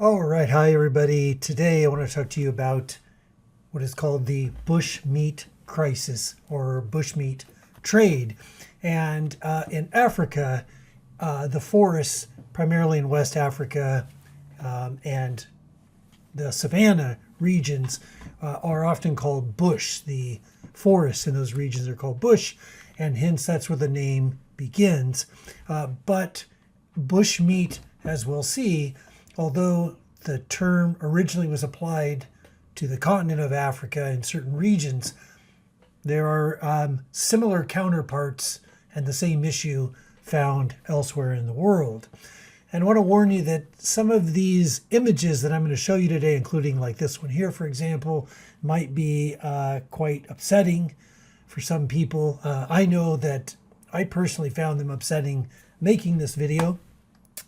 All right, hi everybody. Today I want to talk to you about what is called the Bushmeat Crisis or Bushmeat trade. And in Africa, the forests, primarily in West Africa and the savanna regions, are often called bush. The forests in those regions are called bush, and hence that's where the name begins. But bushmeat, as we'll see, although the term originally was applied to the continent of Africa in certain regions, there are similar counterparts and the same issue found elsewhere in the world. And I want to warn you that some of these images that I'm going to show you today, including like this one here, for example, might be quite upsetting for some people. I know that I personally found them upsetting making this video,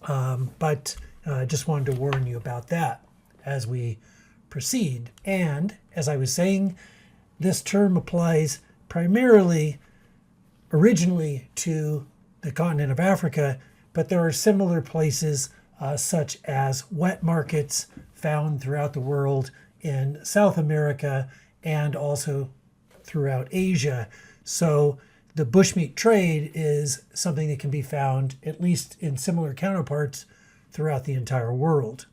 but I just wanted to warn you about that as we proceed. And as I was saying, this term applies primarily originally to the continent of Africa, but there are similar places such as wet markets found throughout the world in South America and also throughout Asia. So the bushmeat trade is something that can be found, at least in similar counterparts, throughout the entire world.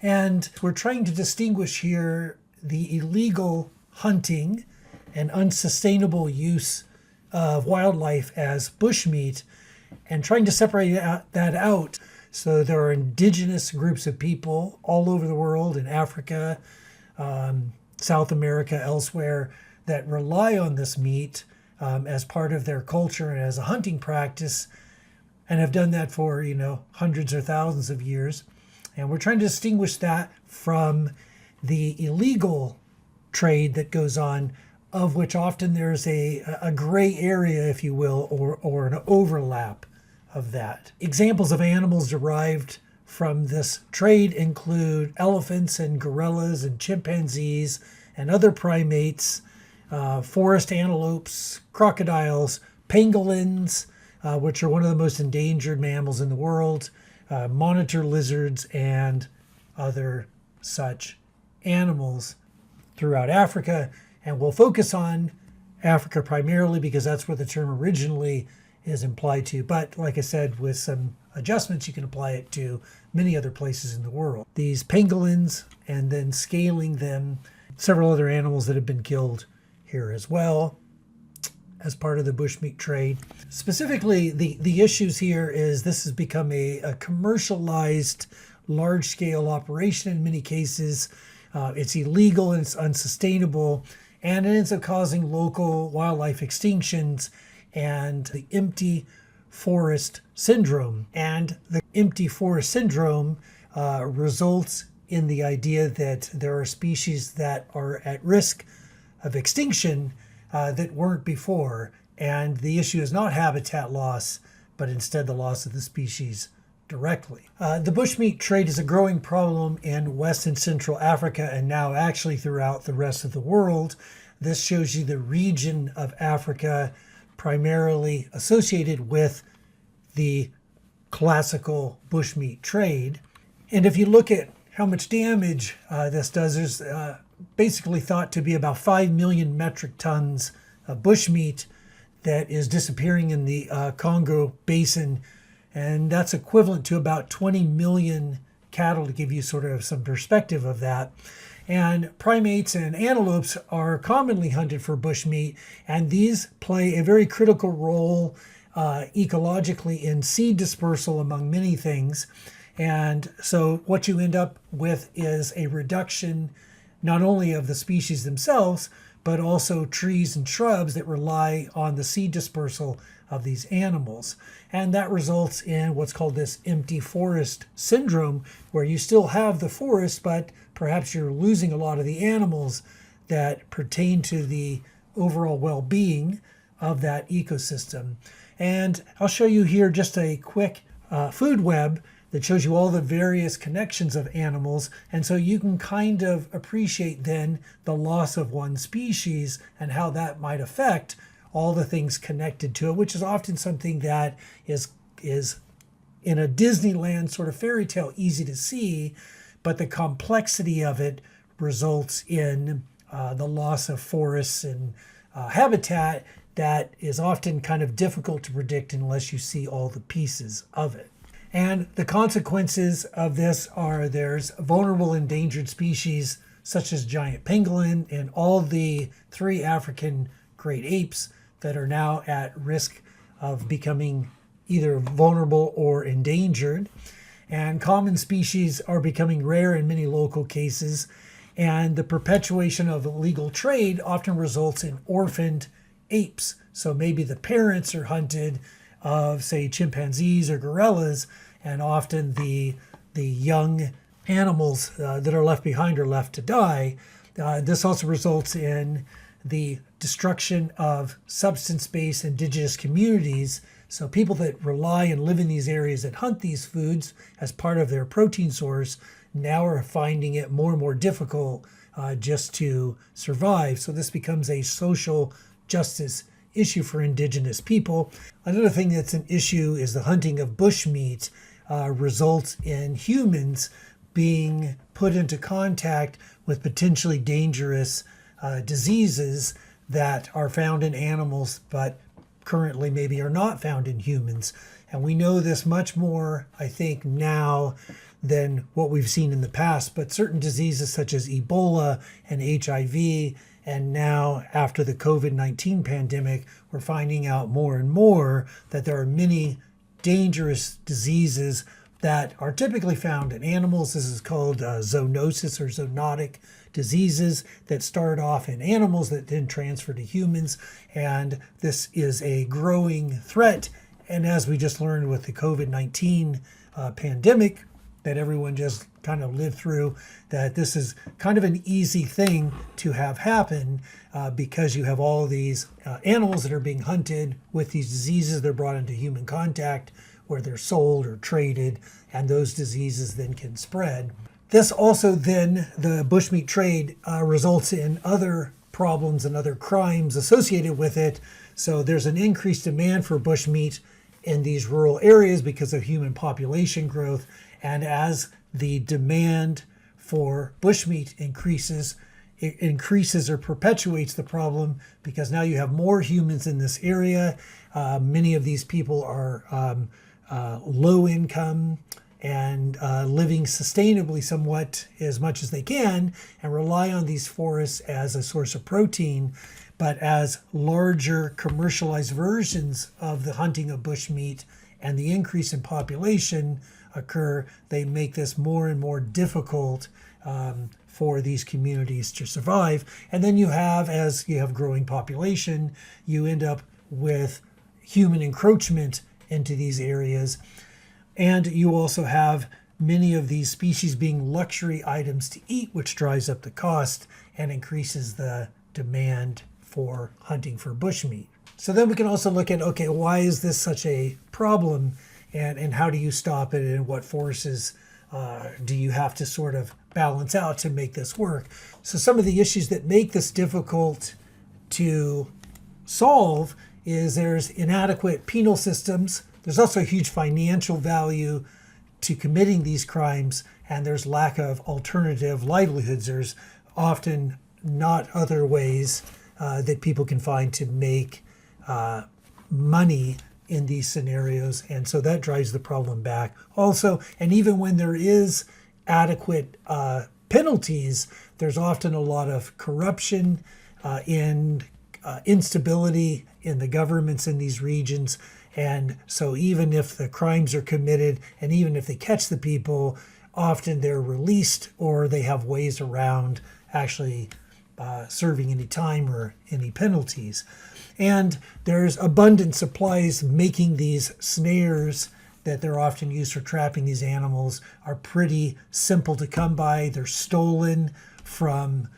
And we're trying to distinguish here the illegal hunting and unsustainable use of wildlife as bushmeat and trying to separate that out. So there are indigenous groups of people all over the world, in Africa, South America, elsewhere, that rely on this meat as part of their culture and as a hunting practice, and have done that for, hundreds or thousands of years. And we're trying to distinguish that from the illegal trade that goes on, of which often there's a gray area, if you will, or an overlap of that. Examples of animals derived from this trade include elephants and gorillas and chimpanzees and other primates, forest antelopes, crocodiles, pangolins, which are one of the most endangered mammals in the world, monitor lizards, and other such animals throughout Africa. And we'll focus on Africa primarily because that's where the term originally is implied to. But like I said, with some adjustments, you can apply it to many other places in the world. These pangolins, and then scaling them, several other animals that have been killed here as well as part of the bushmeat trade. Specifically, the issues here is this has become a commercialized, large-scale operation in many cases. It's illegal and it's unsustainable, and it ends up causing local wildlife extinctions and the empty forest syndrome. And the empty forest syndrome results in the idea that there are species that are at risk of extinction that weren't before. And the issue is not habitat loss, but instead the loss of the species directly. The bushmeat trade is a growing problem in West and Central Africa, and now actually throughout the rest of the world. This shows you the region of Africa primarily associated with the classical bushmeat trade. And if you look at how much damage this does, there's basically thought to be about 5 million metric tons of bushmeat that is disappearing in the Congo basin. And that's equivalent to about 20 million cattle, to give you sort of some perspective of that. And primates and antelopes are commonly hunted for bushmeat, and these play a very critical role ecologically in seed dispersal, among many things. And so what you end up with is a reduction not only of the species themselves, but also trees and shrubs that rely on the seed dispersal of these animals. And that results in what's called this empty forest syndrome, where you still have the forest, but perhaps you're losing a lot of the animals that pertain to the overall well-being of that ecosystem. And I'll show you here just a quick food web that shows you all the various connections of animals. And so you can kind of appreciate then the loss of one species and how that might affect all the things connected to it, which is often something that is in a Disneyland sort of fairy tale, easy to see, but the complexity of it results in the loss of forests and habitat that is often kind of difficult to predict unless you see all the pieces of it. And the consequences of this are there's vulnerable endangered species such as giant pangolin and all the 3 African great apes that are now at risk of becoming either vulnerable or endangered. And common species are becoming rare in many local cases. And the perpetuation of illegal trade often results in orphaned apes. So maybe the parents are hunted of, say, chimpanzees or gorillas, and often the young animals that are left behind are left to die. This also results in the destruction of substance-based indigenous communities. So people that rely and live in these areas that hunt these foods as part of their protein source now are finding it more and more difficult just to survive. So this becomes a social justice issue for indigenous people. Another thing that's an issue is the hunting of bushmeat results in humans being put into contact with potentially dangerous diseases that are found in animals but currently maybe are not found in humans. And we know this much more, I think, now than what we've seen in the past. But certain diseases such as Ebola and HIV, and now after the COVID-19 pandemic, we're finding out more and more that there are many dangerous diseases that are typically found in animals. This is called zoonosis or zoonotic diseases that start off in animals that then transfer to humans. And this is a growing threat. And as we just learned with the COVID-19 pandemic that everyone just kind of lived through, that this is kind of an easy thing to have happen because you have all these animals that are being hunted with these diseases. They're brought into human contact where they're sold or traded, and those diseases then can spread. This also then, the bushmeat trade results in other problems and other crimes associated with it. So there's an increased demand for bushmeat in these rural areas because of human population growth. And as the demand for bushmeat increases, it increases or perpetuates the problem because now you have more humans in this area. Many of these people are low income and living sustainably somewhat as much as they can and rely on these forests as a source of protein. But as larger commercialized versions of the hunting of bushmeat and the increase in population occur, they make this more and more difficult for these communities to survive. And then you have, as you have growing population, you end up with human encroachment into these areas. And you also have many of these species being luxury items to eat, which drives up the cost and increases the demand for hunting for bushmeat. So then we can also look at, okay, why is this such a problem, and how do you stop it, and what forces do you have to sort of balance out to make this work? So some of the issues that make this difficult to solve is there's inadequate penal systems. There's also a huge financial value to committing these crimes, and there's lack of alternative livelihoods. There's often not other ways that people can find to make money in these scenarios, and so that drives the problem back. Also, and even when there is adequate penalties, there's often a lot of corruption and instability in the governments in these regions. And so even if the crimes are committed and even if they catch the people, often they're released or they have ways around actually serving any time or any penalties. And there's abundant supplies making these snares that they're often used for trapping these animals are pretty simple to come by. They're stolen from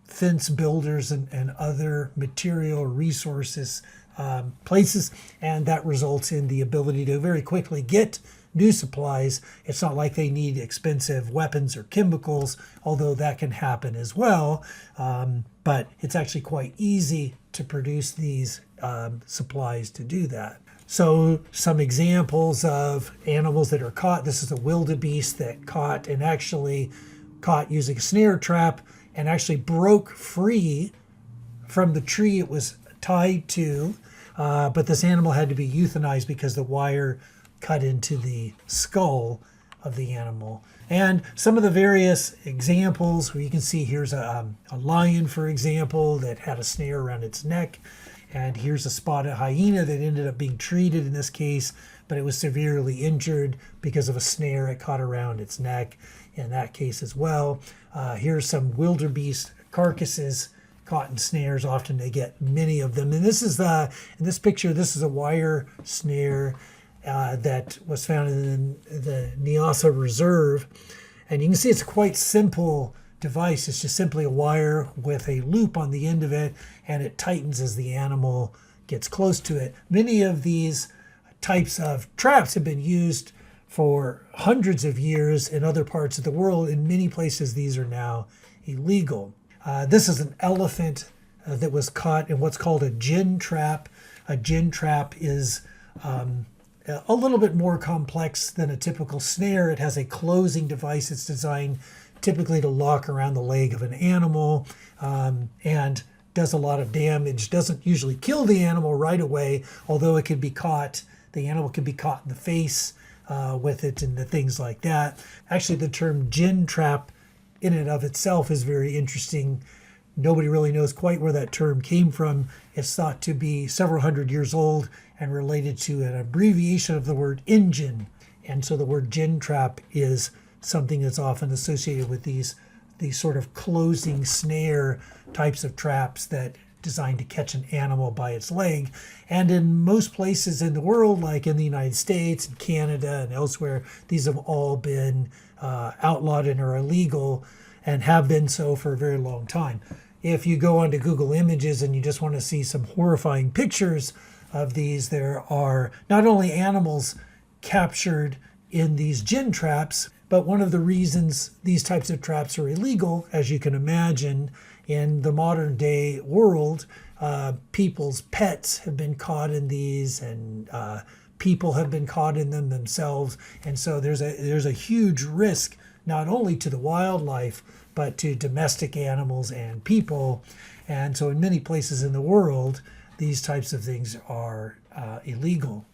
fence builders and other material resources places, and that results in the ability to very quickly get new supplies. It's not like they need expensive weapons or chemicals, although that can happen as well. But it's actually quite easy to produce these supplies to do that. So some examples of animals that are caught. This is a wildebeest that caught and actually caught using a snare trap and actually broke free from the tree it was tied to. But this animal had to be euthanized because the wire cut into the skull of the animal. And some of the various examples where you can see here's a lion, for example, that had a snare around its neck. And here's a spotted hyena that ended up being treated in this case, but it was severely injured because of a snare it caught around its neck in that case as well. Here's some wildebeest carcasses caught in snares. Often they get many of them. And this is in this picture, this is a wire snare that was found in the Nyasa Reserve. And you can see it's a quite simple device. It's just simply a wire with a loop on the end of it, and it tightens as the animal gets close to it. Many of these types of traps have been used for hundreds of years in other parts of the world. In many places, these are now illegal. This is an elephant that was caught in what's called a gin trap. A gin trap is a little bit more complex than a typical snare. It has a closing device. It's designed typically to lock around the leg of an animal and does a lot of damage. Doesn't usually kill the animal right away, although it can be caught. The animal can be caught in the face with it and the things like that. Actually, the term gin trap in and of itself is very interesting. Nobody really knows quite where that term came from. It's thought to be several hundred years old and related to an abbreviation of the word engine. And so the word gin trap is something that's often associated with these sort of closing snare types of traps that designed to catch an animal by its leg. And in most places in the world, like in the United States and Canada and elsewhere, these have all been outlawed and are illegal and have been so for a very long time. If you go onto Google Images and you just want to see some horrifying pictures of these, there are not only animals captured in these gin traps, but one of the reasons these types of traps are illegal, as you can imagine, in the modern day world, people's pets have been caught in these, and people have been caught in them themselves. And so there's a huge risk, not only to the wildlife, but to domestic animals and people. And so in many places in the world, these types of things are illegal.